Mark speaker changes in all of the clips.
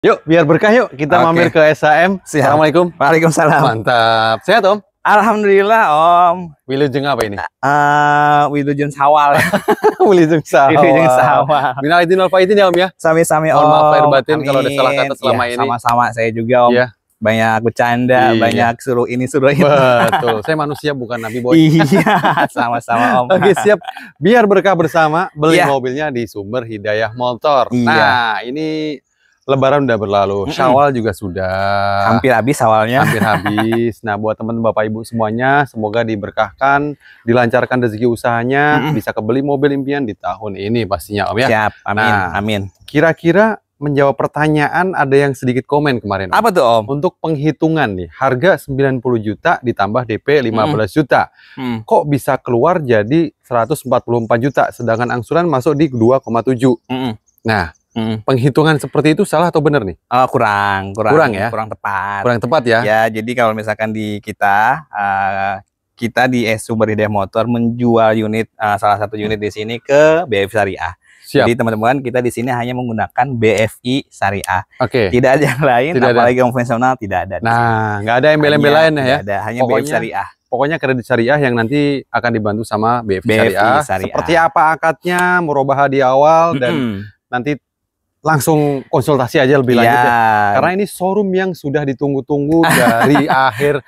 Speaker 1: Yuk, biar berkah yuk. Kita mampir ke SHM. Assalamualaikum.
Speaker 2: Waalaikumsalam.
Speaker 1: Mantap. Sehat, Om?
Speaker 2: Alhamdulillah, Om.
Speaker 1: Wilujeng apa ini?
Speaker 2: Wilujeng Sawal.
Speaker 1: Wilujeng Sawal.
Speaker 2: Wilujeng Sawal.
Speaker 1: Minal aidin wal faizin ya, Om ya?
Speaker 2: Sami-sami, Om.
Speaker 1: Mohon maaf lahir batin kalau ada salah kata selama ini.
Speaker 2: Sama-sama, saya juga, Om.
Speaker 1: Iya.
Speaker 2: Banyak bercanda, banyak suruh ini, suruh itu.
Speaker 1: Betul. Saya manusia bukan Nabi Boy.
Speaker 2: Iya, sama-sama, Om.
Speaker 1: Oke, siap. Biar berkah bersama, beli mobilnya di Sumber Hidayah Motor. Nah, ini Lebaran udah berlalu, Syawal juga sudah
Speaker 2: hampir habis awalnya.
Speaker 1: Hampir habis. Nah, buat teman-teman Bapak Ibu semuanya, semoga diberkahkan, dilancarkan rezeki usahanya, bisa kebeli mobil impian di tahun ini pastinya, Om ya.
Speaker 2: Siap, amin,
Speaker 1: nah,
Speaker 2: amin.
Speaker 1: Kira-kira menjawab pertanyaan ada yang sedikit komen kemarin, Om.
Speaker 2: Apa tuh, Om?
Speaker 1: Untuk penghitungan nih, harga 90 juta ditambah DP 15 juta. Kok bisa keluar jadi 144 juta, sedangkan angsuran masuk di 2,7. Nah, penghitungan seperti itu salah atau benar nih?
Speaker 2: Kurang ya, kurang tepat.
Speaker 1: Kurang tepat ya?
Speaker 2: Ya, jadi kalau misalkan di kita di Sumber Hidayah Motor menjual unit salah satu unit di sini ke BFI Syariah.
Speaker 1: Siap.
Speaker 2: Jadi teman-teman, kita di sini hanya menggunakan BFI Syariah.
Speaker 1: Oke.
Speaker 2: Tidak ada yang lain, apalagi konvensional tidak ada.
Speaker 1: Nah, nggak ada embel-embel lain ya?
Speaker 2: Tidak ada, hanya BFI Syariah.
Speaker 1: Pokoknya kredit syariah yang nanti akan dibantu sama BFI Syariah. Seperti apa akadnya, murabahah di awal, dan nanti langsung konsultasi aja lebih lanjut ya. Karena ini showroom yang sudah ditunggu-tunggu dari akhir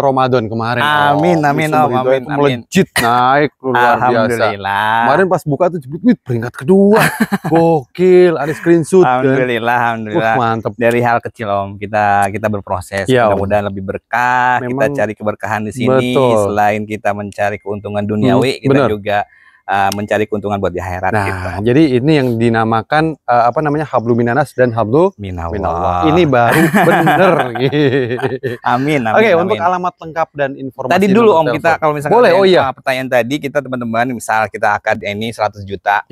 Speaker 1: Ramadan kemarin.
Speaker 2: Amin, amin, amin.
Speaker 1: Melejit naik luar biasa. Kemarin pas buka tuh peringkat kedua. Gokil, ada screenshot.
Speaker 2: Alhamdulillah, alhamdulillah.
Speaker 1: Mantap.
Speaker 2: Dari hal kecil, Om, kita berproses. Mudah-mudahan lebih berkah. Memang kita cari keberkahan di sini. Betul. Selain kita mencari keuntungan duniawi, kita juga mencari keuntungan buat di akhirat.
Speaker 1: Nah,
Speaker 2: gitu.
Speaker 1: Jadi ini yang dinamakan apa namanya, hablu minanas dan hablu minallah. Ini baru bener.
Speaker 2: Amin, amin.
Speaker 1: Oke, untuk alamat lengkap dan informasi.
Speaker 2: Tadi dulu, Om, kita kalau misalkan
Speaker 1: boleh,
Speaker 2: pertanyaan tadi, kita teman-teman, misal kita akad ini 100 juta,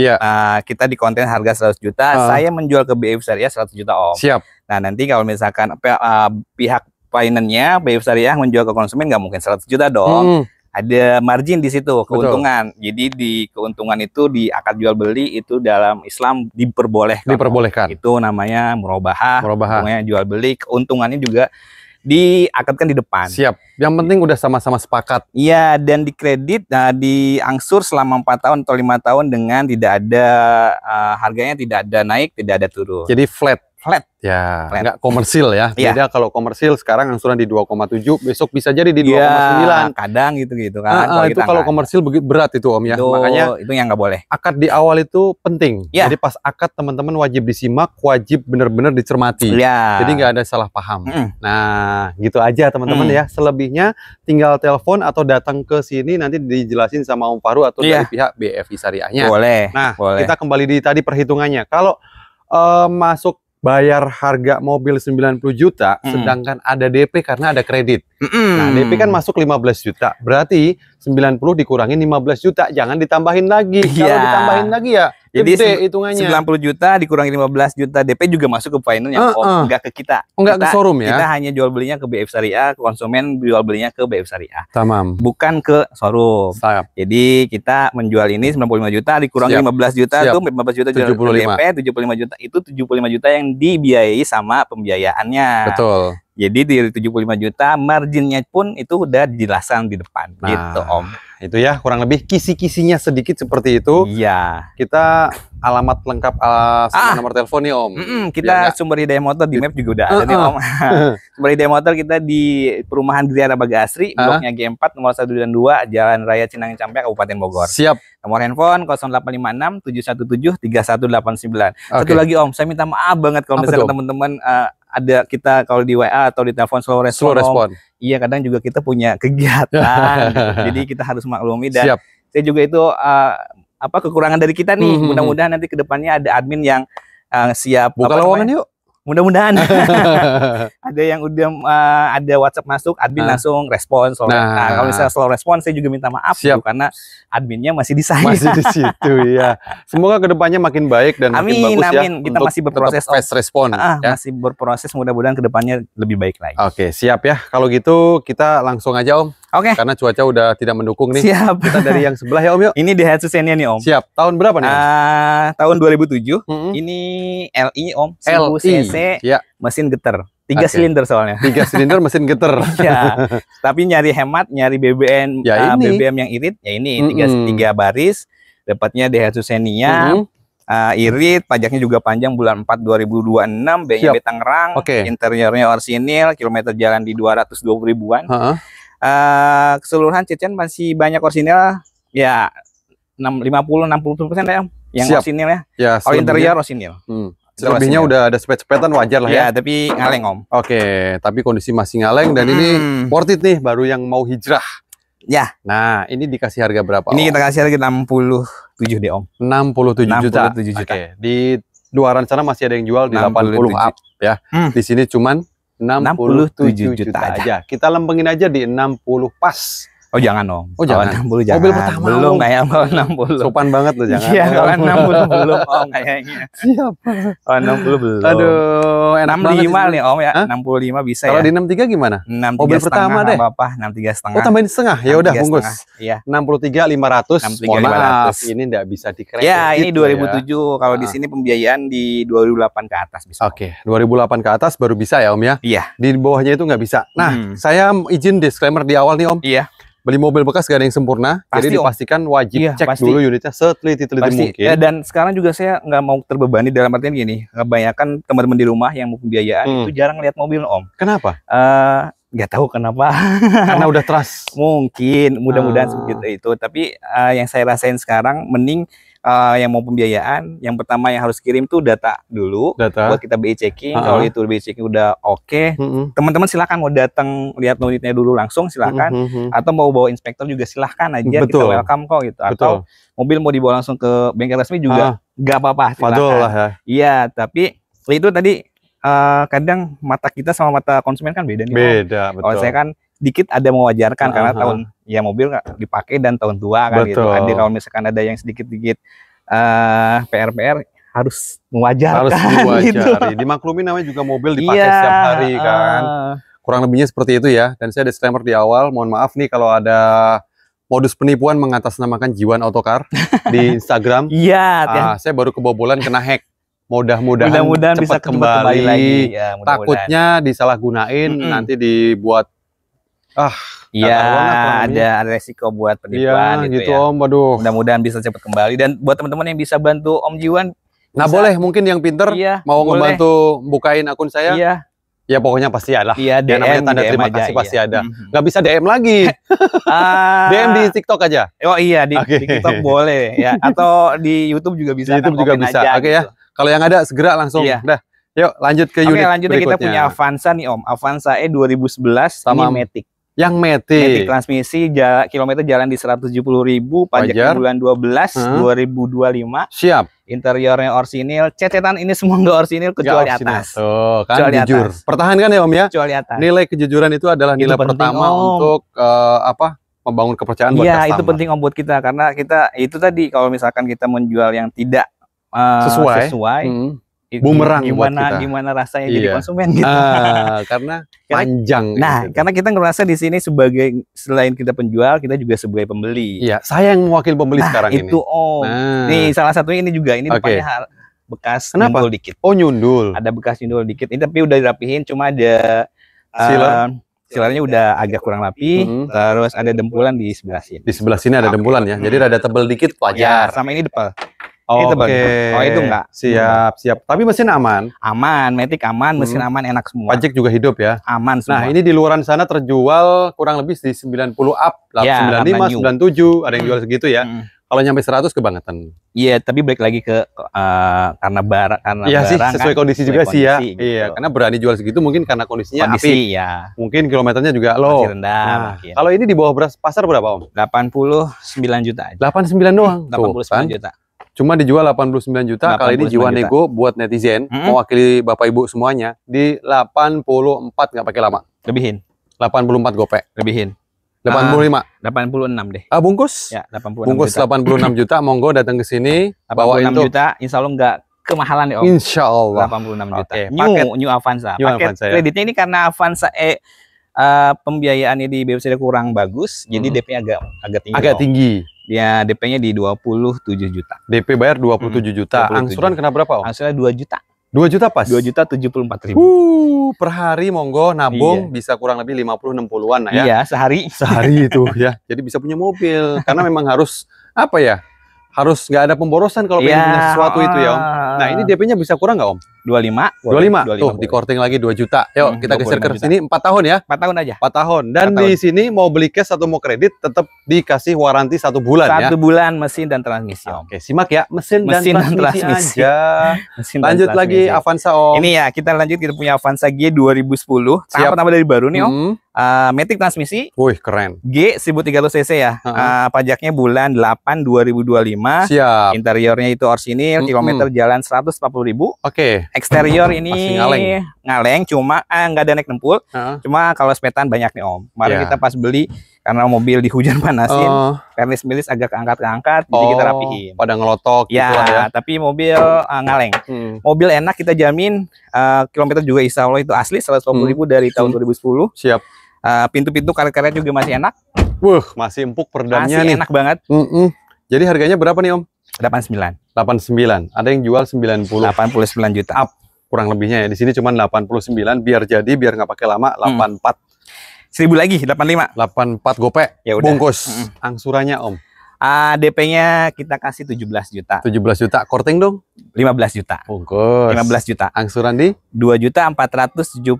Speaker 2: kita di konten harga 100 juta, saya menjual ke BFI Syariah 100 juta, Om.
Speaker 1: Siap.
Speaker 2: Nah, nanti kalau misalkan pihak finance-nya BFI Syariah menjual ke konsumen, nggak mungkin 100 juta dong. Ada margin di situ, keuntungan. Betul. Jadi di keuntungan itu di akad jual beli itu dalam Islam diperbolehkan. Itu namanya murabahah. Untungnya jual beli, keuntungannya juga diakadkan di depan.
Speaker 1: Siap. Yang penting udah sama-sama sepakat.
Speaker 2: Iya, dan di kredit, diangsur selama 4 tahun atau 5 tahun dengan tidak ada harganya tidak ada naik, tidak ada turun.
Speaker 1: Jadi flat.
Speaker 2: Ya,
Speaker 1: nggak komersil ya. Beda kalau komersil sekarang angsuran di 2,7, besok bisa jadi di 2,9.
Speaker 2: Kadang gitu kan.
Speaker 1: Itu kalau komersil berat itu, Om ya. Makanya
Speaker 2: itu yang nggak boleh.
Speaker 1: Akad di awal itu penting. Jadi pas akad teman-teman wajib disimak, wajib benar-benar dicermati. Jadi nggak ada salah paham. Nah, gitu aja teman-teman ya. Selebihnya tinggal telepon atau datang ke sini, nanti dijelasin sama Om Faru atau dari pihak BFI Syariahnya.
Speaker 2: Boleh.
Speaker 1: Nah, kita kembali di tadi perhitungannya. Kalau masuk bayar harga mobil 90 juta, sedangkan ada DP karena ada kredit. Nah, DP kan masuk 15 juta. Berarti 90 dikurangi 15 juta, jangan ditambahin lagi. Kalau ditambahin lagi ya
Speaker 2: jadi
Speaker 1: hitungannya.
Speaker 2: 90 juta dikurangi 15 juta DP juga masuk ke finance enggak ke kita.
Speaker 1: Enggak ke showroom ya.
Speaker 2: Kita hanya jual belinya ke BFI Syariah, konsumen jual belinya ke BFI Syariah.
Speaker 1: Tamam.
Speaker 2: Bukan ke showroom. Jadi kita menjual ini 95 juta dikurangi 15 juta itu 15 juta jual DP, 75 juta itu 75 juta yang dibiayai sama pembiayaannya.
Speaker 1: Betul.
Speaker 2: Jadi di 75 juta marginnya pun itu udah dijelaskan di depan. Gitu, Om.
Speaker 1: Itu ya kurang lebih kisi-kisinya sedikit seperti itu.
Speaker 2: Iya.
Speaker 1: Kita alamat lengkap sama nomor telepon nih, Om.
Speaker 2: Kita Sumber Hidayah Motor di map juga udah ada nih, Om. Sumber Hidayah Motor kita di Perumahan Griara Baga Asri, bloknya G4 nomor 1 dan 2, Jalan Raya Cinang Campek, Kabupaten Bogor.
Speaker 1: Siap.
Speaker 2: Nomor handphone 0856 717 3189. Satu lagi, Om, saya minta maaf banget kalau misalnya teman-teman ada kita kalau di WA atau di telepon slow respon. Iya, kadang juga kita punya kegiatan. Jadi kita harus maklumi, dan saya juga itu kekurangan dari kita nih. Mudah-mudahan nanti kedepannya ada admin yang siap
Speaker 1: buka lowongan yuk.
Speaker 2: Mudah-mudahan ada yang udah ada WhatsApp masuk, admin langsung respon. Nah, kalau misalnya slow respon, saya juga minta maaf karena adminnya masih di saya.
Speaker 1: Masih di situ ya. Semoga kedepannya makin baik dan makin bagus ya.
Speaker 2: Kita masih berproses
Speaker 1: fast respon.
Speaker 2: Masih berproses, mudah-mudahan kedepannya lebih baik lagi.
Speaker 1: Oke, siap ya. Kalau gitu kita langsung aja, Om.
Speaker 2: Oke.
Speaker 1: Karena cuaca udah tidak mendukung nih.
Speaker 2: Siap.
Speaker 1: Kita dari yang sebelah ya Om yuk.
Speaker 2: Ini Daihatsu Xenia nih Om.
Speaker 1: Siap. Tahun berapa nih Om?
Speaker 2: Tahun 2007. Ini LI Om. 1000 cc.
Speaker 1: Ya.
Speaker 2: Mesin getar. 3 silinder soalnya.
Speaker 1: 3 silinder mesin getar.
Speaker 2: Ya. Tapi nyari hemat, nyari BBM
Speaker 1: ya
Speaker 2: BBM yang irit, ya ini 3 baris. Dapatnya Daihatsu Xenia. Irit, pajaknya juga panjang bulan 4 2026, BNB Tangerang, interiornya orsinil, kilometer jalan di 220 ribuan. Keseluruhan Cecen masih banyak orsinil, ya 50-60% ya, yang orsinil ya. Kalau interior orsinil.
Speaker 1: Selebihnya udah ada sepet-sepetan wajar lah ya.
Speaker 2: Tapi ngaleng Om.
Speaker 1: Oke, tapi kondisi masih ngaleng dan ini worth it nih, baru yang mau hijrah.
Speaker 2: Ya.
Speaker 1: Nah, ini dikasih harga berapa?
Speaker 2: Ini kita kasih harga 67 deh Om.
Speaker 1: 67 juta. Oke. Di luaran sana masih ada yang jual di 80 up ya. Di sini cuman 67 juta aja. Kita lempengin aja di 60 pas.
Speaker 2: Oh jangan Om.
Speaker 1: Oh jangan.
Speaker 2: 60 jangan.
Speaker 1: Mobil pertama
Speaker 2: belum kayak kalau 60.
Speaker 1: Sopan banget loh jangan.
Speaker 2: Iya, kalau 60 belum Om kayaknya.
Speaker 1: Siap.
Speaker 2: Oh 60 belum.
Speaker 1: Aduh, enak
Speaker 2: 65 nih Om ya. 65 bisa
Speaker 1: kalau
Speaker 2: ya.
Speaker 1: Kalau di 63 gimana?
Speaker 2: 63
Speaker 1: mobil pertama deh.
Speaker 2: Apa-apa, 63 setengah.
Speaker 1: Oh, tambahin setengah. Ya udah bungkus.
Speaker 2: Iya.
Speaker 1: 63 500. Mohon maaf, ini enggak bisa dikredit.
Speaker 2: Ya, ini 2007. Kalau di sini pembiayaan di 2008 ke atas bisa.
Speaker 1: Oke, 2008 ke atas baru bisa ya Om ya.
Speaker 2: Iya.
Speaker 1: Di bawahnya itu nggak bisa. Nah, saya izin disclaimer di awal nih Om.
Speaker 2: Iya.
Speaker 1: Beli mobil bekas gak ada yang sempurna,
Speaker 2: pasti,
Speaker 1: jadi dipastikan wajib cek dulu unitnya seteliti-teliti mungkin.
Speaker 2: Ya, dan sekarang juga saya nggak mau terbebani dalam artian gini, kebanyakan teman-teman di rumah yang mau pembiayaan itu jarang lihat mobil Om.
Speaker 1: Kenapa?
Speaker 2: Nggak tahu kenapa.
Speaker 1: Karena udah trust.
Speaker 2: Mungkin, mudah-mudahan seperti itu. Tapi yang saya rasain sekarang, mending yang mau pembiayaan, yang pertama yang harus kirim tuh data dulu, buat kita BI checking. Kalau itu BI checking udah oke, teman-teman silakan mau datang lihat unitnya dulu langsung silakan, atau mau bawa inspektor juga silakan aja, kita welcome kok gitu. Atau mobil mau dibawa langsung ke bengkel resmi juga nggak apa-apa, silakan.
Speaker 1: Ya.
Speaker 2: Iya, tapi itu tadi kadang mata kita sama mata konsumen kan beda nih.
Speaker 1: Beda, betul.
Speaker 2: Kalau saya kan dikit ada mewajarkan karena tahun ya mobil nggak dipakai dan tahun tua kan gitu. Ada kalau misalkan ada yang sedikit-sedikit PR harus mewajarkan.
Speaker 1: Harus diwajari.
Speaker 2: Gitu.
Speaker 1: Dimaklumi namanya juga mobil dipakai setiap hari kan. Kurang lebihnya seperti itu ya. Dan saya disclaimer di awal, mohon maaf nih kalau ada modus penipuan mengatasnamakan Jiwan Autocar di Instagram.
Speaker 2: Iya.
Speaker 1: Saya baru kebobolan kena hack. Mudah-mudahan
Speaker 2: bisa
Speaker 1: cepat kembali
Speaker 2: lagi. Ya,
Speaker 1: takutnya disalahgunain nanti dibuat
Speaker 2: ada resiko buat penipuan
Speaker 1: gitu ya. Om, waduh.
Speaker 2: Mudah-mudahan bisa cepat kembali. Dan buat teman-teman yang bisa bantu Om Jiwan,
Speaker 1: nah boleh mungkin yang pinter mau ngebantu bukain akun saya. Ya pokoknya pasti ada.
Speaker 2: Iya, DM,
Speaker 1: namanya tanda terima kasih pasti ada. Nggak bisa DM lagi. DM di TikTok aja.
Speaker 2: Oh iya, di TikTok boleh ya. Atau di YouTube juga bisa.
Speaker 1: Di YouTube juga bisa. Oke ya. Kalau yang ada segera langsung. Dah. Yuk lanjut ke unit
Speaker 2: lanjut kita punya Avanza nih Om. Avanza E 2011
Speaker 1: sama
Speaker 2: ini Matic.
Speaker 1: Yang Matic
Speaker 2: transmisi kilometer jalan di 170.000, pajak bulan 12 2025.
Speaker 1: Siap.
Speaker 2: Interiornya orsinil, cecetan ini semua nggak orsinil kecuali atas.
Speaker 1: Oh, kan jujur. Pertahankan ya Om ya.
Speaker 2: Kecuali atas.
Speaker 1: Nilai kejujuran itu adalah nilai pertama untuk membangun kepercayaan buat customer.
Speaker 2: Iya, itu penting Om buat kita karena kita itu tadi kalau misalkan kita menjual yang tidak sesuai
Speaker 1: bumerang buat kita.
Speaker 2: Gimana rasanya jadi konsumen gitu.
Speaker 1: Karena panjang.
Speaker 2: Nah, karena kita ngerasa di sini sebagai selain kita penjual, kita juga sebagai pembeli.
Speaker 1: Iya, saya yang mewakil pembeli sekarang ini.
Speaker 2: Itu Om. Nih, salah satunya ini juga ini depannya bekas nyundul dikit.
Speaker 1: Oh, nyundul.
Speaker 2: Ada bekas nyundul dikit. Ini tapi udah dirapihin, cuma ada sealernya udah agak kurang rapi. Terus ada dempulan di sebelah sini. Di
Speaker 1: sebelah sini ada dempulan ya. Jadi rada tebel dikit wajar.
Speaker 2: Ya, sama ini depel.
Speaker 1: Oke.
Speaker 2: Oh itu enggak.
Speaker 1: Siap. Tapi mesin aman.
Speaker 2: Aman, Matic aman, mesin aman, enak semua.
Speaker 1: Pajak juga hidup ya.
Speaker 2: Aman semua.
Speaker 1: Nah, ini di luaran sana terjual kurang lebih di 90 up, 95, 97, ada yang jual segitu ya. Kalau nyampe 100 kebangetan.
Speaker 2: Iya, tapi balik lagi ke karena barang
Speaker 1: sih, sesuai kondisi juga sih ya.
Speaker 2: Gitu.
Speaker 1: Iya, karena berani jual segitu mungkin karena kondisinya
Speaker 2: api.
Speaker 1: Ya. Mungkin kilometernya juga low.
Speaker 2: Masih rendah.
Speaker 1: Kalau ini di bawah pasar berapa Om?
Speaker 2: 89 juta.
Speaker 1: 89 doang.
Speaker 2: 89 juta.
Speaker 1: Cuma dijual 89 juta, kali ini Jiwa nego buat netizen, mewakili Bapak Ibu semuanya, di 84 nggak pakai lama.
Speaker 2: Lebihin.
Speaker 1: 84 gopek.
Speaker 2: Lebihin.
Speaker 1: 85.
Speaker 2: 86 deh.
Speaker 1: Bungkus?
Speaker 2: Ya, 86
Speaker 1: bungkus
Speaker 2: juta.
Speaker 1: 86 juta, monggo datang ke sini,
Speaker 2: 86 juta, insya Allah nggak kemahalan ya Om.
Speaker 1: Insya Allah.
Speaker 2: 86 juta.
Speaker 1: Oke,
Speaker 2: New Avanza. Paket
Speaker 1: Avanza,
Speaker 2: kreditnya ini karena Avanza E Pembiayaannya di BPCD kurang bagus, jadi DP agak tinggi.
Speaker 1: Agak tinggi.
Speaker 2: Dia DP-nya di 27 juta.
Speaker 1: DP bayar 27 juta.
Speaker 2: 27.
Speaker 1: Angsuran kena berapa, Om?
Speaker 2: Angsuran 2 juta.
Speaker 1: 2 juta pas?
Speaker 2: 2.074.000.
Speaker 1: Per hari monggo nabung bisa kurang lebih 50-60-an lah ya.
Speaker 2: Iya, sehari.
Speaker 1: Sehari itu ya. Jadi bisa punya mobil. Karena memang harus apa ya? Harus nggak ada pemborosan kalau pengen punya sesuatu itu ya, Om. Nah, ini DP-nya bisa kurang nggak, Om? 25. Tuh, di korting lagi 2 juta. Yuk, kita geser ke sini 4 tahun ya.
Speaker 2: 4 tahun aja.
Speaker 1: 4 tahun. Dan di sini mau beli cash atau mau kredit tetap dikasih waranti 1 bulan ya.
Speaker 2: 1 bulan mesin dan transmisi, Om.
Speaker 1: Oke, simak ya. Mesin dan transmisi aja.
Speaker 2: Lanjut
Speaker 1: lagi Avanza, Om.
Speaker 2: Ini ya, kita lanjut, kita punya Avanza G 2010. Tahap pertama dari baru nih, Om. Matic transmisi.
Speaker 1: Wih, keren.
Speaker 2: G 1300 cc ya. Pajaknya bulan 8 2025.
Speaker 1: Siap.
Speaker 2: Interiornya itu orsinil, kilometer jalan 140.000.
Speaker 1: Oke.
Speaker 2: Eksterior ini ngaleng, cuma nggak ada naik nempul. Cuma kalau sepetan banyak nih, Om. Kemarin kita pas beli karena mobil di hujan panasin, pernis milis agak keangkat-keangkat, jadi kita rapihin.
Speaker 1: Pada ngelotok
Speaker 2: ya, gitu ya. Tapi mobil ngaleng. Mobil enak, kita jamin. Kilometer juga insya Allah itu asli 140.000 dari tahun 2010.
Speaker 1: Siap.
Speaker 2: Pintu-pintu karet-karet juga masih enak.
Speaker 1: Masih empuk peredamnya
Speaker 2: masih
Speaker 1: nih.
Speaker 2: Enak banget.
Speaker 1: Jadi harganya berapa nih, Om?
Speaker 2: 89.
Speaker 1: Ada yang jual 90.
Speaker 2: 89 juta.
Speaker 1: Up kurang lebihnya ya. Di sini cuma 89 biar jadi, biar nggak pakai lama. 84.
Speaker 2: 1000 lagi 85.
Speaker 1: 84 gopek.
Speaker 2: Ya udah.
Speaker 1: Bungkus. Angsurannya, Om?
Speaker 2: DP-nya kita kasih 17 juta.
Speaker 1: 17 juta. Korting dong?
Speaker 2: 15 juta.
Speaker 1: Bungkus.
Speaker 2: 15 juta.
Speaker 1: Angsuran di?
Speaker 2: 2.470.000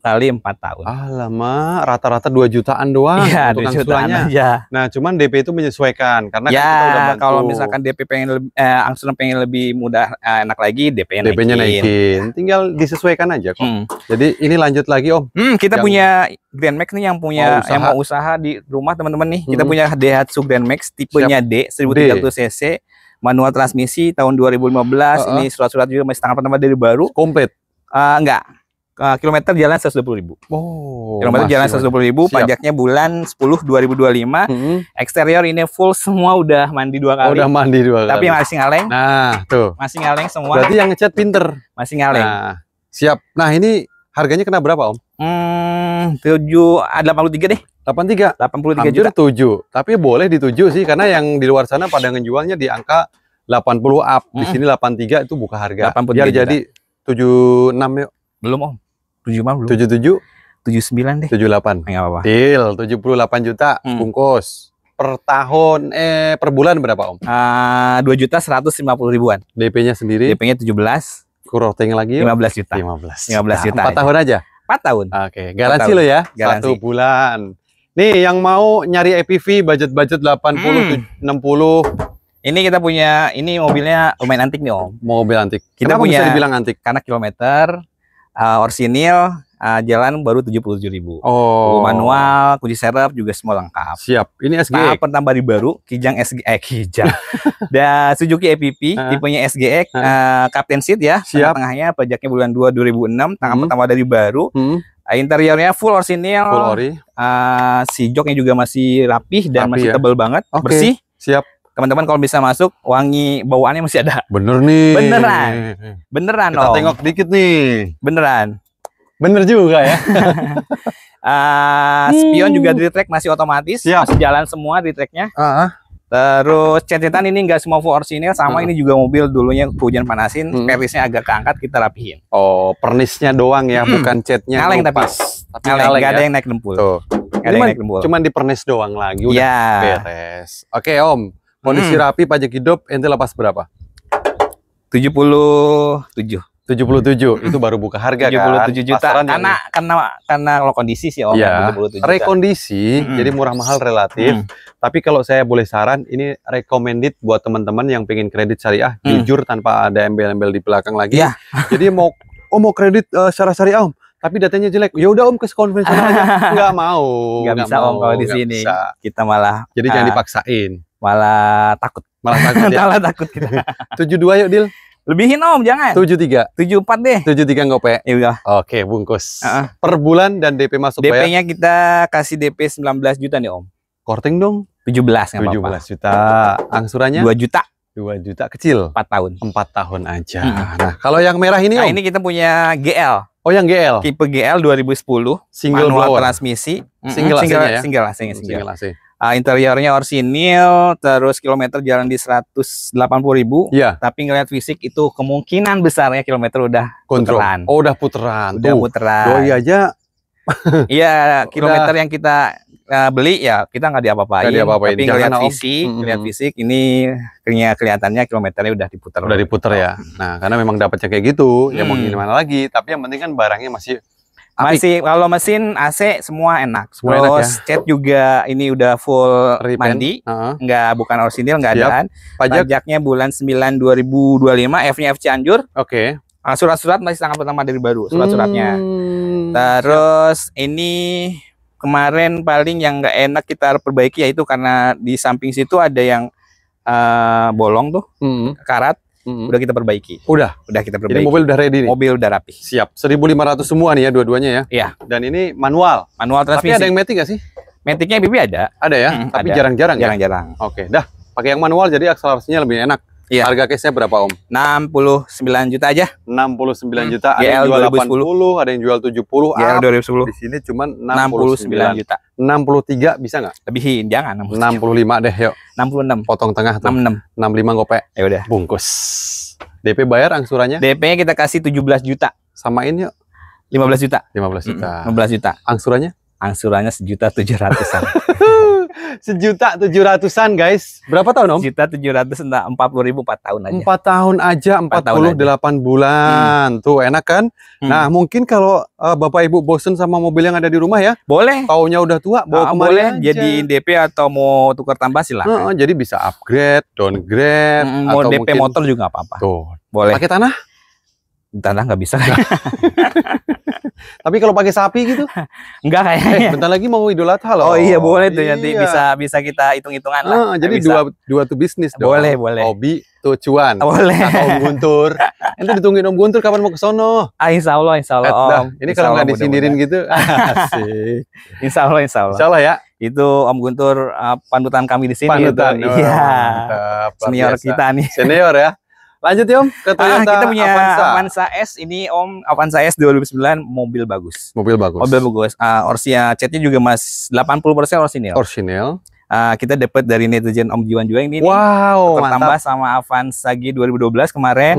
Speaker 2: kali 4 tahun.
Speaker 1: Alamak, rata-rata 2 jutaan doang.
Speaker 2: Iya,
Speaker 1: untuk
Speaker 2: 2 jutaan aja.
Speaker 1: Nah, cuman DP itu menyesuaikan karena
Speaker 2: ya,
Speaker 1: kan kita udah bantu.
Speaker 2: Kalau misalkan DP pengen angsuran pengen lebih mudah, enak lagi, DP-nya
Speaker 1: naikin. Tinggal disesuaikan aja kok. Jadi ini lanjut lagi, Om.
Speaker 2: Kita punya Grand Max nih yang mau usaha di rumah, teman-teman nih. Kita punya Daihatsu Grand Max tipenya D 1300 cc, manual transmisi tahun 2015. Ini surat-surat juga masih setengah pertama dari baru.
Speaker 1: Komplit?
Speaker 2: Enggak. Kilometer jalan 120.000. Kilometer jalan 120.000. Pajaknya bulan 10 2025. Eksterior ini full semua, udah mandi 2 kali.
Speaker 1: Udah mandi 2 kali.
Speaker 2: Tapi masih ngaleng.
Speaker 1: Nah, tuh.
Speaker 2: Masih ngaleng semua.
Speaker 1: Berarti yang ngecat pinter.
Speaker 2: Masih ngaleng.
Speaker 1: Nah, siap. Nah, ini harganya kena berapa, Om?
Speaker 2: 83 deh. 83 juta.
Speaker 1: 7. Tapi boleh di 7 sih, karena yang di luar sana pada ngejualnya di angka 80 up. Di sini 83 itu buka harga. Biar jadi 76 yuk.
Speaker 2: Belum, Om. 7 mah belum.
Speaker 1: 77?
Speaker 2: 79 deh.
Speaker 1: 78.
Speaker 2: Enggak apa-apa.
Speaker 1: Deal, 78 juta bungkus. Per tahun per bulan berapa, Om?
Speaker 2: 2.150.000-an.
Speaker 1: DP-nya sendiri?
Speaker 2: DP-nya 17.
Speaker 1: Kurang lagi
Speaker 2: 15 juta.
Speaker 1: 15
Speaker 2: juta.
Speaker 1: 4 tahun aja.
Speaker 2: 4 tahun.
Speaker 1: Oke, garansi lo ya. Garansi. 1 bulan. Nih yang mau nyari EPV budget 80 60.
Speaker 2: Ini kita punya, ini mobilnya lumayan antik nih, Om.
Speaker 1: Mobil antik.
Speaker 2: Kita
Speaker 1: Kenapa
Speaker 2: punya
Speaker 1: bisa dibilang antik?
Speaker 2: Karena kilometer orsinil, jalan baru 77.000. Manual, kunci serep juga semua lengkap.
Speaker 1: Siap. Ini SGX.
Speaker 2: Pertambah di baru, Kijang Kijang. Dan Suzuki EPV, tipenya SGX, Captain Seat ya.
Speaker 1: Siap.
Speaker 2: Tengahnya pajaknya bulan 2 2006, tanggal pertama dari baru. Interiornya full orsinil.
Speaker 1: Full ori.
Speaker 2: Si joknya juga masih rapih dan masih tebal banget, bersih.
Speaker 1: Siap.
Speaker 2: Teman-teman kalau bisa masuk, wangi bawaannya masih ada.
Speaker 1: Bener nih.
Speaker 2: Beneran.
Speaker 1: Kita tengok dikit nih.
Speaker 2: Beneran.
Speaker 1: Bener juga ya.
Speaker 2: Spion juga di track masih otomatis. Masih jalan semua di tracknya. Terus cat-catan ini nggak semua full orsinil, sama ini juga mobil dulunya hujan panasin, pernisnya agak keangkat, kita rapihin.
Speaker 1: Pernisnya doang ya, bukan catnya.
Speaker 2: Ngaleng tapi ngaleng, nggak ada yang naik dempul.
Speaker 1: Cuman di pernis doang lagi, udah beres. Oke, Om. Kondisi rapi, pajak hidup, ente lepas berapa?
Speaker 2: 77.
Speaker 1: 77 itu baru buka harga
Speaker 2: 77 juta. Karena kalau kondisi sih, Om.
Speaker 1: Ya, rekondisi, jadi murah mahal relatif. Tapi kalau saya boleh saran, ini recommended buat teman-teman yang pengen kredit syariah, jujur tanpa ada embel-embel di belakang lagi. Jadi mau kredit secara syariah, Om. Tapi datanya jelek. Ya udah, Om, ke konvensional aja. Nggak mau.
Speaker 2: Nggak bisa, Om, kalau di sini. Kita malah.
Speaker 1: Jadi jangan dipaksain.
Speaker 2: Malah takut.
Speaker 1: Ya.
Speaker 2: Malah takut kita.
Speaker 1: 72 yuk, Dil.
Speaker 2: Lebihin, Om, jangan.
Speaker 1: 73.
Speaker 2: 74 deh.
Speaker 1: 73 gope.
Speaker 2: Ya udah.
Speaker 1: Oke, bungkus. Per bulan dan DP masuk bayar.
Speaker 2: DP-nya kita kasih DP 19 juta nih, Om.
Speaker 1: Korting dong.
Speaker 2: 17 nggak
Speaker 1: 17 juta. Angsurannya
Speaker 2: 2 juta.
Speaker 1: 2 juta kecil.
Speaker 2: 4 tahun.
Speaker 1: 4 tahun aja. Nah, kalau yang merah ini,
Speaker 2: Om.
Speaker 1: Om.
Speaker 2: Ini kita punya GL.
Speaker 1: Oh, yang GL.
Speaker 2: Tipe GL 2010.
Speaker 1: Single
Speaker 2: manual
Speaker 1: blower.
Speaker 2: transmisi.
Speaker 1: Single AC-nya ya?
Speaker 2: Single
Speaker 1: AC.
Speaker 2: Interiornya orsinil, terus kilometer jalan di 180.000.
Speaker 1: Iya.
Speaker 2: Tapi ngeliat fisik itu kemungkinan besarnya kilometer udah puteran.
Speaker 1: Oh, udah puteran.
Speaker 2: Udah puteran.
Speaker 1: Doi aja.
Speaker 2: Iya, kilometer yang kita beli ya kita nggak diapa-apain. Tapi ngeliat fisik ini kelihatannya kilometernya udah diputar.
Speaker 1: Udah diputar ya. Nah, karena memang dapatnya kayak gitu, ya mau gimana lagi. Tapi yang penting kan barangnya masih
Speaker 2: kalau mesin AC semua enak.
Speaker 1: Semua
Speaker 2: terus
Speaker 1: enak ya.
Speaker 2: cat juga ini udah full mandi, bukan orsinil, nggak adaan. Pajaknya bulan 9 2025, F-nya F Cianjur.
Speaker 1: Oke.
Speaker 2: Surat-surat masih sangat pertama dari baru surat-suratnya. Terus ini kemarin paling yang nggak enak kita perbaiki yaitu karena di samping situ ada yang bolong tuh, karat. Udah kita perbaiki. Udah kita perbaiki.
Speaker 1: Ini mobil udah ready nih.
Speaker 2: Mobil udah rapi.
Speaker 1: Siap. 1.500 semua nih ya dua-duanya ya.
Speaker 2: Iya.
Speaker 1: Dan ini manual.
Speaker 2: Manual transmisi.
Speaker 1: Tapi ada yang matic nggak sih?
Speaker 2: Maticnya BP ada.
Speaker 1: Ada ya. Tapi jarang-jarang.
Speaker 2: Jarang-jarang.
Speaker 1: Oke. Dah. Pakai yang manual jadi akselerasinya lebih enak.
Speaker 2: Iya.
Speaker 1: Harga case-nya berapa Om?
Speaker 2: 69 juta aja.
Speaker 1: 69 juta. Ada
Speaker 2: GL
Speaker 1: yang jual
Speaker 2: 2010.
Speaker 1: 80, ada yang jual 70.
Speaker 2: GL 2010.
Speaker 1: Di sini cuma
Speaker 2: 69 juta.
Speaker 1: 63 bisa nggak?
Speaker 2: Lebihin, jangan
Speaker 1: 65 deh, yuk.
Speaker 2: 66.
Speaker 1: Potong tengah tuh.
Speaker 2: 65.
Speaker 1: 65 gope.
Speaker 2: Ya udah.
Speaker 1: Bungkus. DP bayar angsurannya?
Speaker 2: DP-nya kita kasih 17 juta.
Speaker 1: Samain yuk.
Speaker 2: 15 juta.
Speaker 1: 15 juta.
Speaker 2: 15 juta.
Speaker 1: Angsurannya?
Speaker 2: Angsurannya 1.700-an.
Speaker 1: 1.700-an guys. Berapa tahun Om?
Speaker 2: 1.700 entah 40.000 4 tahun aja.
Speaker 1: 4 tahun aja, 48 bulan. Tuh enak kan? Nah mungkin kalau Bapak Ibu bosen sama mobil yang ada di rumah ya,
Speaker 2: boleh.
Speaker 1: Taunya udah tua, bawa kemari
Speaker 2: boleh.
Speaker 1: aja.
Speaker 2: Jadi DP atau mau tukar tambah silakan.
Speaker 1: Jadi bisa upgrade, downgrade,
Speaker 2: mau
Speaker 1: atau
Speaker 2: DP
Speaker 1: mungkin
Speaker 2: motor juga apa-apa.
Speaker 1: Tuh,
Speaker 2: boleh.
Speaker 1: Pakai tanah?
Speaker 2: Tanah nggak bisa.
Speaker 1: Tapi kalau pakai sapi gitu?
Speaker 2: Enggak kayaknya.
Speaker 1: Bentar lagi mau Idul Adha loh.
Speaker 2: Oh iya boleh tuh, nanti bisa kita hitung-hitungan lah.
Speaker 1: Jadi dua tuh bisnis dong.
Speaker 2: Boleh.
Speaker 1: Hobi tuh cuan.
Speaker 2: Boleh.
Speaker 1: Kata Om Guntur. Ente ditungguin Om Guntur kapan mau ke sono?
Speaker 2: Insya Allah Om.
Speaker 1: Ini kalau nggak disindirin gitu. Asik.
Speaker 2: Insya Allah.
Speaker 1: Insya Allah ya.
Speaker 2: Itu Om Guntur panutan kami di sini.
Speaker 1: Panutan.
Speaker 2: Iya. Senior kita nih.
Speaker 1: Senior ya. Lanjut ya Om ke Toyota
Speaker 2: kita punya
Speaker 1: Avanza
Speaker 2: S ini Om, Avanza S 2009, mobil bagus.
Speaker 1: Mobil bagus.
Speaker 2: Orsia catnya juga mas 80% orsinil. Kita dapat dari netizen Om Jiwan juga ini.
Speaker 1: Wow,
Speaker 2: bertambah sama Avanza G 2012 kemarin.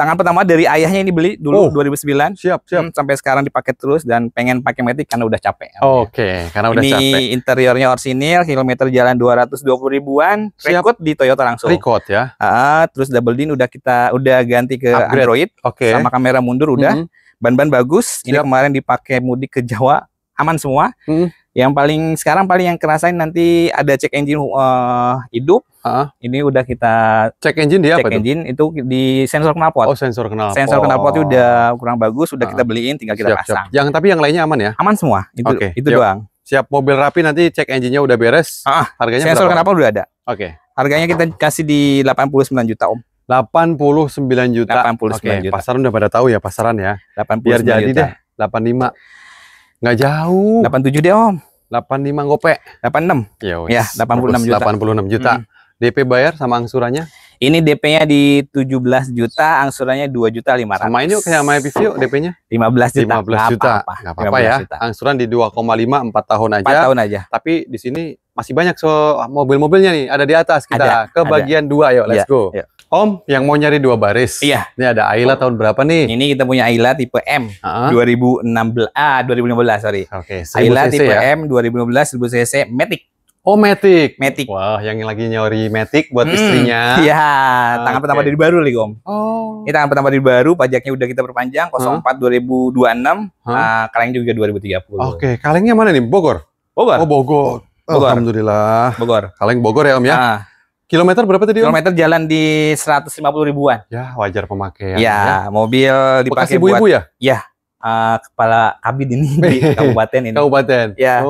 Speaker 2: Tangan pertama dari ayahnya ini beli dulu 2009.
Speaker 1: Siap.
Speaker 2: Sampai sekarang dipakai terus dan pengen pakai matic karena udah capek.
Speaker 1: Oke, karena udah capek.
Speaker 2: Ini interiornya orsinil, kilometer jalan 220 ribuan. Record di Toyota langsung.
Speaker 1: Record ya.
Speaker 2: Terus double din udah ganti ke upgrade. Android. Sama kamera mundur udah. Ban-ban bagus. Ini kemarin dipakai mudik ke Jawa, aman semua. Yang sekarang paling yang kerasain nanti ada cek engine hidup. Ini udah kita
Speaker 1: cek engine dia apa
Speaker 2: engine itu di sensor knalpot.
Speaker 1: Oh, sensor knalpot.
Speaker 2: Sensor knalpot itu udah kurang bagus, udah kita beliin, tinggal kita pasang.
Speaker 1: Tapi yang lainnya aman ya?
Speaker 2: Aman semua. Itu doang.
Speaker 1: Siap, mobil rapi nanti cek engine-nya udah beres. Harganya
Speaker 2: sensor knalpot udah ada.
Speaker 1: Oke.
Speaker 2: Harganya kita kasih di 89 juta Om.
Speaker 1: 89 juta.
Speaker 2: 89 juta.
Speaker 1: Pasaran udah pada tahu ya pasaran ya.
Speaker 2: 89
Speaker 1: Biar jadi
Speaker 2: juta.
Speaker 1: deh. 85. Nggak jauh.
Speaker 2: 87 deh Om.
Speaker 1: 85 gope.
Speaker 2: 86.
Speaker 1: Ya,
Speaker 2: 86 juta.
Speaker 1: 86 juta. DP bayar sama angsurannya?
Speaker 2: Ini DP-nya di 17 juta, angsurannya 2.500.000.
Speaker 1: Samain yuk kayak sama Happy View DP-nya?
Speaker 2: 15 juta.
Speaker 1: 15 juta. Nggak apa-apa ya. Juta. Angsuran di 2,5 4 tahun aja.
Speaker 2: 4 tahun aja.
Speaker 1: Tapi di sini masih banyak mobil-mobilnya nih, ada di atas kita. Ke bagian 2 yuk, let's go. Iya. Om, yang mau nyari 2 baris.
Speaker 2: Iya.
Speaker 1: Ini ada Ayla tahun berapa nih?
Speaker 2: Ini kita punya Ayla tipe M. 2015, sorry.
Speaker 1: Oke,
Speaker 2: Ayla tipe M 2015 1000 cc Matic.
Speaker 1: Oh, Matic.
Speaker 2: Wah,
Speaker 1: yang lagi nyari Matic buat istrinya.
Speaker 2: Iya, tangan pertama dari baru nih, Om.
Speaker 1: Oh.
Speaker 2: Ini tangan pertama dari baru, pajaknya udah kita perpanjang 04 2026, kaleng juga 2030.
Speaker 1: Oke, kalengnya mana nih? Bogor. Oh, Bogor. Alhamdulillah.
Speaker 2: Bogor.
Speaker 1: Kaleng Bogor ya, Om ya. Kilometer berapa tadi, Om?
Speaker 2: Kilometer jalan di 150 ribuan.
Speaker 1: Ya, wajar pemakaian.
Speaker 2: Ya, mobil dipakai
Speaker 1: buat ibu-ibu ya?
Speaker 2: Iya. kepala kabin ini di kabupaten ini.
Speaker 1: Kabupaten.
Speaker 2: Ya.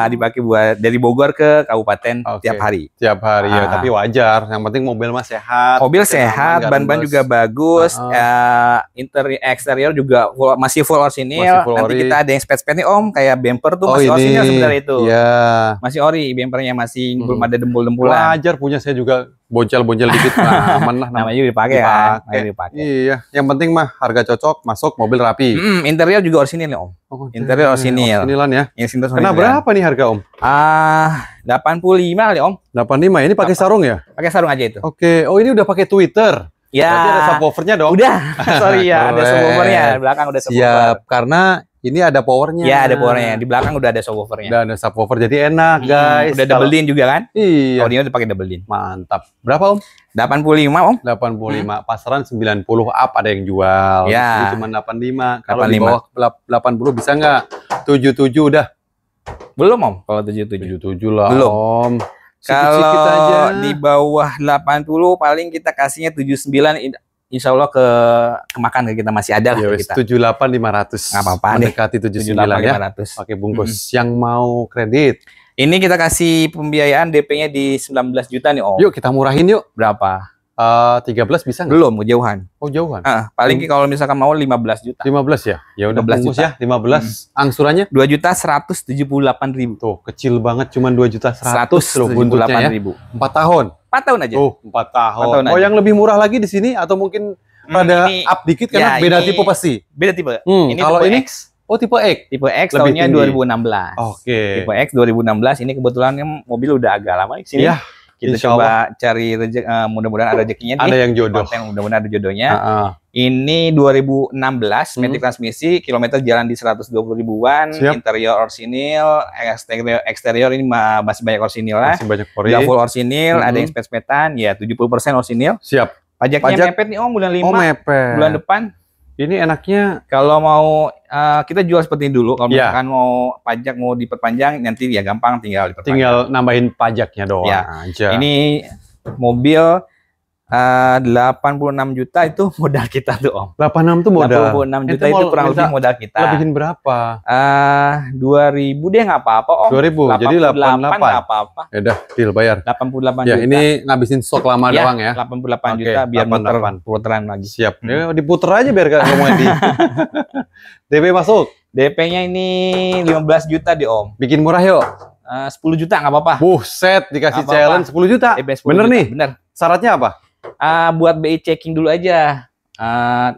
Speaker 2: Dipakai buat dari Bogor ke kabupaten tiap hari.
Speaker 1: Tiap hari ya, tapi wajar. Yang penting mobil mah sehat.
Speaker 2: Mobil sehat, ban-ban juga bagus. Interior eksterior juga masih full orisinil. Nanti kita ada yang spek-spek nih Om, kayak bumper tuh masih orisinil sebenarnya itu.
Speaker 1: Iya.
Speaker 2: Masih ori, bumpernya masih belum ada dembul-dembulan.
Speaker 1: Wajar, punya saya juga boncel-boncel dikit.
Speaker 2: Namanya juga dipakai kan.
Speaker 1: Iya, yang penting mah harga cocok, masuk mobil rapi.
Speaker 2: Interior juga orisinil ya Om. Interior orisinil.
Speaker 1: Orsinilan ya.
Speaker 2: Kena
Speaker 1: berapa nih harga Om?
Speaker 2: 85 kali Om.
Speaker 1: 85, ini pakai sarung ya?
Speaker 2: Pakai sarung aja itu.
Speaker 1: Oke, oh ini udah pakai Twitter.
Speaker 2: Ya.
Speaker 1: Berarti ada subwoofernya dong?
Speaker 2: Udah, sorry ya, ada subwoofernya. Di belakang udah subwoofer.
Speaker 1: Siap, karena ini ada powernya.
Speaker 2: Ya, ada powernya. Di belakang udah ada subwoofernya.
Speaker 1: Udah ada subwoofer, jadi enak guys.
Speaker 2: Udah double din juga kan?
Speaker 1: Iya.
Speaker 2: Audionya udah pakai double din.
Speaker 1: Mantap. Berapa Om?
Speaker 2: 85 Om.
Speaker 1: 85. Pasaran 90 up ada yang jual.
Speaker 2: Ya.
Speaker 1: Ini cuma 85. Kalau di bawah 80 bisa nggak? 77 udah.
Speaker 2: Belum Om, kalau 77.
Speaker 1: 77 lah
Speaker 2: belum.
Speaker 1: Om.
Speaker 2: Kalau di bawah 80 paling kita kasihnya 79, insya Allah kemakan kita masih ada lah.
Speaker 1: Ya, 78 500.
Speaker 2: Nggak apa-apa deh.
Speaker 1: Mendekati 79 ya. Pakai bungkus. Yang mau kredit.
Speaker 2: Ini kita kasih pembiayaan DP-nya di 19 juta nih Om.
Speaker 1: Yuk kita murahin yuk.
Speaker 2: Berapa?
Speaker 1: 13 bisa nggak?
Speaker 2: Belum, jauhan.
Speaker 1: Oh jauhan.
Speaker 2: Paling kalau misalkan mau 15 juta.
Speaker 1: 15 ya? Ya udah
Speaker 2: 15
Speaker 1: bungkus
Speaker 2: juta.
Speaker 1: Ya, 15. Angsurannya?
Speaker 2: 2.178.000.
Speaker 1: Tuh, kecil banget, cuma 2.100.000 loh buntutnya ya. 4 tahun.
Speaker 2: 4 tahun aja.
Speaker 1: Oh, 4 tahun.
Speaker 2: 4 tahun
Speaker 1: oh,
Speaker 2: aja.
Speaker 1: yang lebih murah lagi di sini atau mungkin rada up dikit karena beda tipe pasti.
Speaker 2: Beda tipe.
Speaker 1: Ini kalau
Speaker 2: tipe
Speaker 1: ini
Speaker 2: X.
Speaker 1: Oh, tipe X.
Speaker 2: Tipe X tahunnya 2016.
Speaker 1: Oke.
Speaker 2: Tipe X 2016 ini kebetulan mobil udah agak lama di sini.
Speaker 1: Iya.
Speaker 2: Kita coba cari mudah-mudahan ada rezekinya nih.
Speaker 1: Ada yang jodoh.
Speaker 2: Mudah-mudahan ada jodohnya. Ini 2016 matic transmisi, kilometer jalan di 120 ribuan, interior orsinil, eksterior ini masih banyak orsinil lah.
Speaker 1: Masih banyak ori.
Speaker 2: Full orsinil, ada yang spet-spetan, ya 70% orsinil.
Speaker 1: Siap.
Speaker 2: Pajaknya mepet nih Om, bulan 5.
Speaker 1: Oh, mepet.
Speaker 2: Bulan depan.
Speaker 1: Ini enaknya
Speaker 2: kalau mau kita jual seperti ini dulu. Kalau misalkan mau pajak mau diperpanjang nanti ya gampang tinggal diperpanjang.
Speaker 1: Tinggal nambahin pajaknya doang aja.
Speaker 2: Ini mobil 86 juta itu modal kita tuh Om.
Speaker 1: 86 tuh modal.
Speaker 2: 86 juta itu kurang lebih modal kita.
Speaker 1: Lebihin berapa?
Speaker 2: 2000 deh nggak apa-apa Om.
Speaker 1: 2000 jadi 88
Speaker 2: nggak apa-apa.
Speaker 1: Ya udah, deal bayar.
Speaker 2: 88
Speaker 1: ya,
Speaker 2: juta.
Speaker 1: ini ngabisin stok lama doang ya.
Speaker 2: 88 juta biar puteran lagi.
Speaker 1: Siap. Ya, diputer aja biar gak ngomongin di. DP masuk.
Speaker 2: DP-nya ini 15 juta di Om.
Speaker 1: Bikin murah yuk.
Speaker 2: 10 juta nggak apa-apa.
Speaker 1: Buset, dikasih challenge 10 juta. 10 bener juta. Nih? Bener. Syaratnya apa?
Speaker 2: Buat BI checking dulu aja.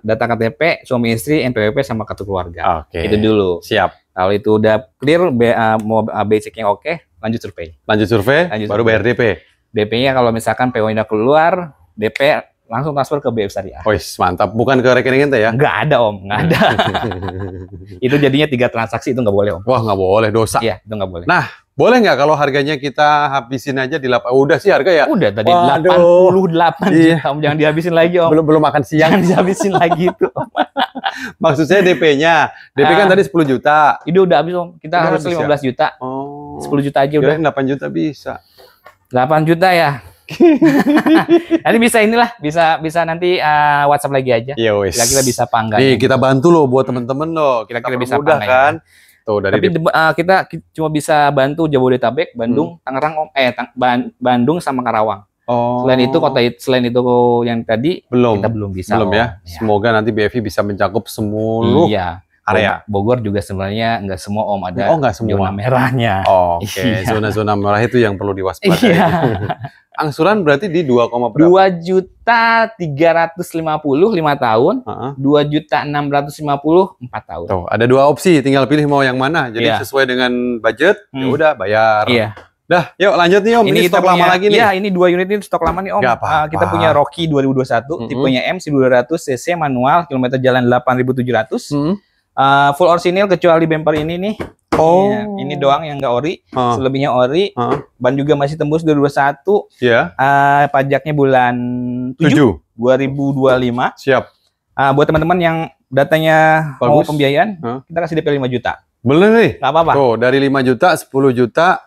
Speaker 2: Data KTP, suami istri, NPWP sama kartu keluarga. Itu dulu.
Speaker 1: Siap.
Speaker 2: Kalau itu udah clear, mau BI checking lanjut survei.
Speaker 1: Baru bayar DP.
Speaker 2: DP-nya kalau misalkan PO-nya keluar, DP langsung transfer ke BF Syariah.
Speaker 1: Wis, mantap. Bukan ke rekening ente ya?
Speaker 2: Nggak ada Om, nggak ada. Itu jadinya 3 transaksi, itu nggak boleh Om.
Speaker 1: Wah, nggak boleh, dosa.
Speaker 2: Iya, itu nggak boleh.
Speaker 1: Nah, boleh nggak kalau harganya kita habisin aja di udah sih harga ya?
Speaker 2: Udah tadi 88 juta, Om. Jangan dihabisin lagi Om.
Speaker 1: Belum makan siang.
Speaker 2: Jangan dihabisin lagi itu.
Speaker 1: Maksud saya DP-nya. DP kan tadi 10 juta.
Speaker 2: Itu udah habis Om. Kita harus 15 juta. 10 juta aja udah.
Speaker 1: 8 juta bisa.
Speaker 2: 8 juta ya. Nanti bisa bisa nanti WhatsApp lagi aja.
Speaker 1: Ya wes.
Speaker 2: Kira-kira bisa apa enggak?
Speaker 1: Nih kita bantu loh buat temen-temen loh. Kira-kira bisa apa enggak kan? Tuh dari
Speaker 2: tapi kita cuma bisa bantu Jabodetabek, Bandung, Tangerang Om. Bandung sama Karawang. Selain itu yang tadi kita belum bisa.
Speaker 1: Belum ya. Semoga nanti BFI bisa mencakup seluruh area.
Speaker 2: Bogor juga sebenarnya nggak semua Om ada.
Speaker 1: Nggak semua.
Speaker 2: Zona merahnya.
Speaker 1: Oke. Zona-zona merah itu yang perlu diwaspadai. Angsuran berarti di 2, berapa?
Speaker 2: 2.350 5 tahun, 2.650 4 tahun.
Speaker 1: Tuh, ada 2 opsi, tinggal pilih mau yang mana. Jadi sesuai dengan budget, ya udah bayar.
Speaker 2: Iya.
Speaker 1: Dah, yuk lanjut nih Om. Ini stok lama lagi nih.
Speaker 2: Iya, ini 2 unit ini stok lama nih Om. Kita punya Rocky 2021, tipenya MC200 cc manual, kilometer jalan 8.700. Full orsinil kecuali bumper ini nih. Ini doang yang nggak ori, selebihnya ori. Ban juga masih tembus 2021. Pajaknya bulan 7 2025.
Speaker 1: Siap.
Speaker 2: Buat teman-teman yang datanya mau pembiayaan, kita kasih DP 5 juta.
Speaker 1: Bener nih.
Speaker 2: Nggak apa-apa.
Speaker 1: Tuh, dari 5 juta, 10 juta,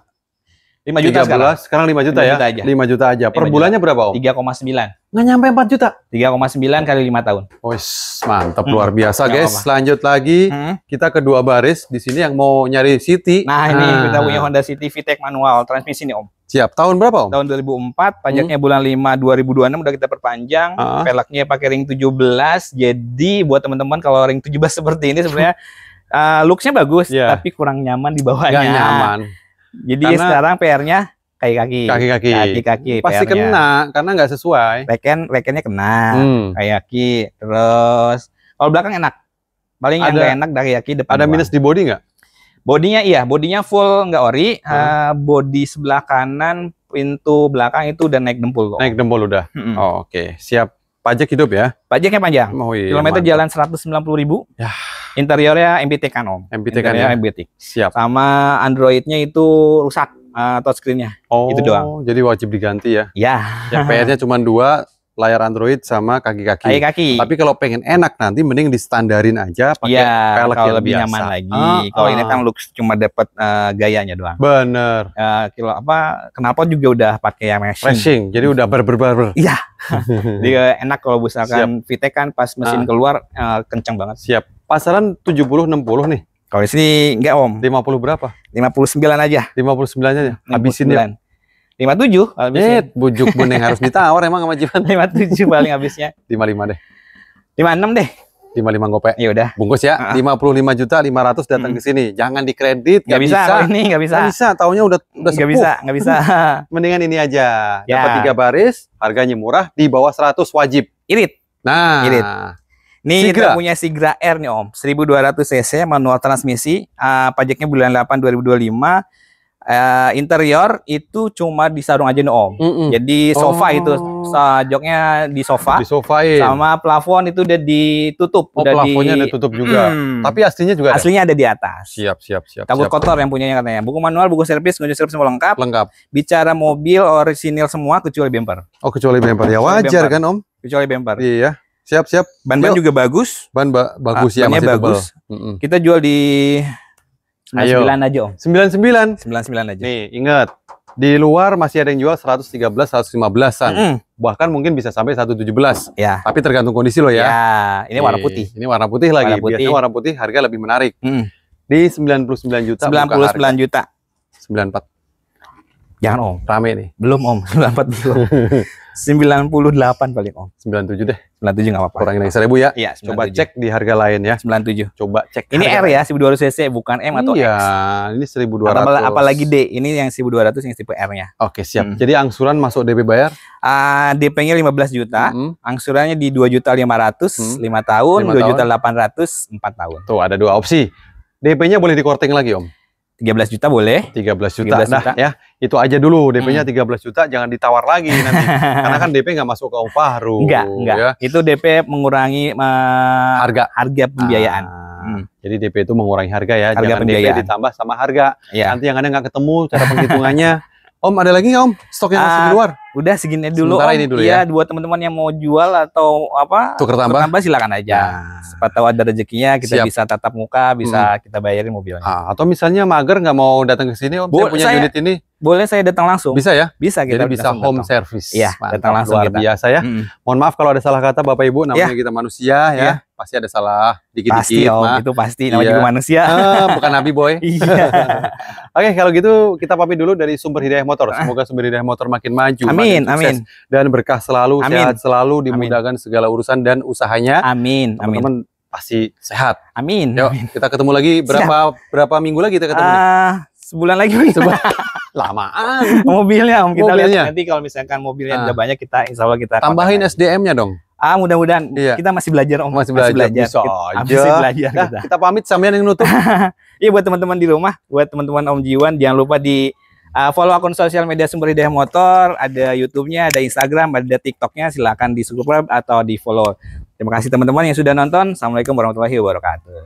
Speaker 2: 5 juta
Speaker 1: 13, sekarang 5 juta
Speaker 2: 5
Speaker 1: ya?
Speaker 2: juta aja.
Speaker 1: 5 juta aja. Per bulannya berapa, Om?
Speaker 2: 3,9.
Speaker 1: Nggak nyampe 4 juta?
Speaker 2: 3,9 kali 5 tahun.
Speaker 1: Wih, mantap, luar biasa, guys.
Speaker 2: apa-apa.
Speaker 1: Lanjut lagi, kita kedua baris. Di sini yang mau nyari City.
Speaker 2: Nah, ini kita punya Honda City VTEC manual transmisi nih, Om.
Speaker 1: Siap. Tahun berapa, Om?
Speaker 2: Tahun 2004, pajaknya bulan 5 2026 udah kita perpanjang. Peleknya pakai ring 17. Jadi buat teman-teman kalau ring 17 seperti ini sebenarnya looks-nya bagus, tapi kurang nyaman di bawahnya.
Speaker 1: Nggak nyaman.
Speaker 2: Jadi sekarang PR-nya kaki-kaki.
Speaker 1: Pasti kena karena nggak sesuai.
Speaker 2: Rekennya kena, kaki. Terus kalau belakang enak. Paling yang nggak enak dari kaki depan.
Speaker 1: Ada minus di body nggak?
Speaker 2: Bodinya iya, bodinya full nggak ori. Bodi sebelah kanan, pintu belakang itu udah naik dempul kok.
Speaker 1: Naik dempul udah. Oh, oke. Siap. Pajak hidup ya?
Speaker 2: Pajaknya panjang. Kilometer jalan 190.000. Ya. Interiornya MBT kan, Om.
Speaker 1: MBT kan ya?
Speaker 2: MBT.
Speaker 1: Siap.
Speaker 2: Sama Android-nya itu rusak touchscreen-nya.
Speaker 1: Oh,
Speaker 2: itu doang.
Speaker 1: Jadi wajib diganti ya?
Speaker 2: Ya.
Speaker 1: Yang PR-nya cuma 2, layar Android sama kaki-kaki. Tapi kalau pengen enak nanti mending distandarin aja pakai pelek yang
Speaker 2: lebih
Speaker 1: biasa.
Speaker 2: Nyaman lagi. Kalau ini kan looks cuma dapat gayanya doang.
Speaker 1: Bener.
Speaker 2: Kenapa juga udah pakai
Speaker 1: racing. Jadi udah berber.
Speaker 2: Iya. Dia enak kalau misalkan VTEC kan pas mesin keluar kencang banget.
Speaker 1: Siap. Pasaran 70-60 nih.
Speaker 2: Kalau di sini enggak, Om.
Speaker 1: 50 berapa?
Speaker 2: 59 aja.
Speaker 1: 59 aja. Habisin ya.
Speaker 2: 57 habisnya.
Speaker 1: Bujuk Boneng harus ditawar emang sama Jiwan.
Speaker 2: 57 paling habisnya.
Speaker 1: 55 deh.
Speaker 2: 56 deh.
Speaker 1: 55 gope.
Speaker 2: Ya udah.
Speaker 1: Bungkus ya. 55.500.000 datang ke sini. Jangan dikredit,
Speaker 2: nggak bisa. Ini nggak bisa.
Speaker 1: Nggak bisa, taunya udah sepuh.
Speaker 2: Nggak bisa.
Speaker 1: Mendingan ini aja. Dapat 3 baris, harganya murah, di bawah 100 wajib.
Speaker 2: Irit.
Speaker 1: Nah,
Speaker 2: irit. Ini kita punya Sigra R nih, Om. 1200 cc manual transmisi. Pajaknya bulan 8 2025. Interior itu cuma disarung aja nih, Om. Jadi sofa itu joknya di sofa.
Speaker 1: Disofain.
Speaker 2: Sama plafon itu udah ditutup.
Speaker 1: Plafonnya ditutup juga. Tapi aslinya juga ada?
Speaker 2: Aslinya ada di atas.
Speaker 1: Siap.
Speaker 2: Takut kotor yang punyanya katanya. Buku manual, buku servis, kunci servis semua lengkap. Bicara mobil orisinil semua kecuali bumper.
Speaker 1: Oh, kecuali bumper. Ya wajar kan, Om?
Speaker 2: Kecuali bumper.
Speaker 1: Iya. Siap.
Speaker 2: Ban juga bagus.
Speaker 1: Ban bagus ya, masih
Speaker 2: bagus. Kita jual di 99 aja, Om.
Speaker 1: 99
Speaker 2: aja.
Speaker 1: Nih, ingat. Di luar masih ada yang jual 113, 115-an. Bahkan mungkin bisa sampai 117.
Speaker 2: Ya.
Speaker 1: Tapi tergantung kondisi lo ya.
Speaker 2: Ya, ini warna putih.
Speaker 1: Ini warna putih lagi. Biasanya warna putih harga lebih menarik. Di 99 juta.
Speaker 2: 99 juta.
Speaker 1: 94.
Speaker 2: Jangan, Om.
Speaker 1: Rame nih.
Speaker 2: Belum, Om. 94 belum. 98 paling, Om.
Speaker 1: 97 deh.
Speaker 2: 97 nggak apa-apa.
Speaker 1: Kurangin lagi 1.000 ya.
Speaker 2: Iya, 97.
Speaker 1: Coba cek di harga lain ya.
Speaker 2: 97.
Speaker 1: Coba cek.
Speaker 2: Ini R ya, 1200 cc bukan M atau X.
Speaker 1: Iya, ini 1200.
Speaker 2: Apalagi D. Ini yang 1200 yang tipe R-nya.
Speaker 1: Oke, siap. Jadi angsuran masuk DP bayar?
Speaker 2: DP-nya 15 juta. Angsurannya di 2.500.000 5 tahun, 2.800.000 4 tahun.
Speaker 1: Tuh, ada 2 opsi. DP-nya boleh dikorting lagi, Om?
Speaker 2: 13 juta boleh.
Speaker 1: 13 juta. Nah, ya, itu aja dulu. DP-nya 13 juta, jangan ditawar lagi nanti. Karena kan DP nggak masuk ke Om Fahru.
Speaker 2: Enggak.
Speaker 1: Ya.
Speaker 2: Itu DP mengurangi harga pembiayaan.
Speaker 1: Jadi DP itu mengurangi harga ya.
Speaker 2: Harga
Speaker 1: jangan DP ditambah sama harga. Nanti yang ada nggak ketemu cara penghitungannya. Om, ada lagi nggak, Om? Stok yang masih di luar?
Speaker 2: Udah segini dulu,
Speaker 1: Sementara
Speaker 2: Om.
Speaker 1: Ini dulu
Speaker 2: ya. Buat teman-teman yang mau jual atau
Speaker 1: tukar tambah
Speaker 2: silakan aja. Siapa tahu ada rezekinya kita bisa tatap muka, bisa kita bayarin mobilnya.
Speaker 1: Atau misalnya mager nggak mau datang ke sini, Om, saya punya unit ini.
Speaker 2: Boleh saya datang langsung.
Speaker 1: Bisa ya?
Speaker 2: Bisa, kita
Speaker 1: bisa home service.
Speaker 2: Iya, datang langsung.
Speaker 1: Luar biasa ya. Mohon maaf kalau ada salah kata Bapak Ibu, namanya kita manusia ya. Pasti ada salah dikit-dikit.
Speaker 2: Pasti, Om, itu pasti namanya juga manusia.
Speaker 1: Bukan Nabi, Boy. Oke, kalau gitu kita pamit dulu dari Sumber Hidayah Motor. Semoga Sumber Hidayah Motor makin maju,
Speaker 2: makin sukses,
Speaker 1: dan berkah selalu, sehat selalu, dimudahkan segala urusan dan usahanya.
Speaker 2: Amin.
Speaker 1: Teman-teman pasti sehat.
Speaker 2: Amin.
Speaker 1: Yuk, kita ketemu lagi berapa minggu lagi kita ketemu?
Speaker 2: Sebulan lagi.
Speaker 1: Lamaan.
Speaker 2: Mobilnya, Om, kita lihat nanti kalau misalkan mobilnya udah banyak, kita insya Allah kita
Speaker 1: tambahin SDM-nya dong.
Speaker 2: Mudah-mudahan kita masih belajar, Om.
Speaker 1: Masih belajar. Kita pamit, sampean yang nutup.
Speaker 2: Iya, buat teman-teman di rumah, buat teman-teman Om Jiwan, jangan lupa di follow akun sosial media Sumber Hidayah Motor, ada YouTube-nya, ada Instagram, ada TikTok-nya, silakan di subscribe atau di follow. Terima kasih teman-teman yang sudah nonton. Assalamualaikum warahmatullahi wabarakatuh.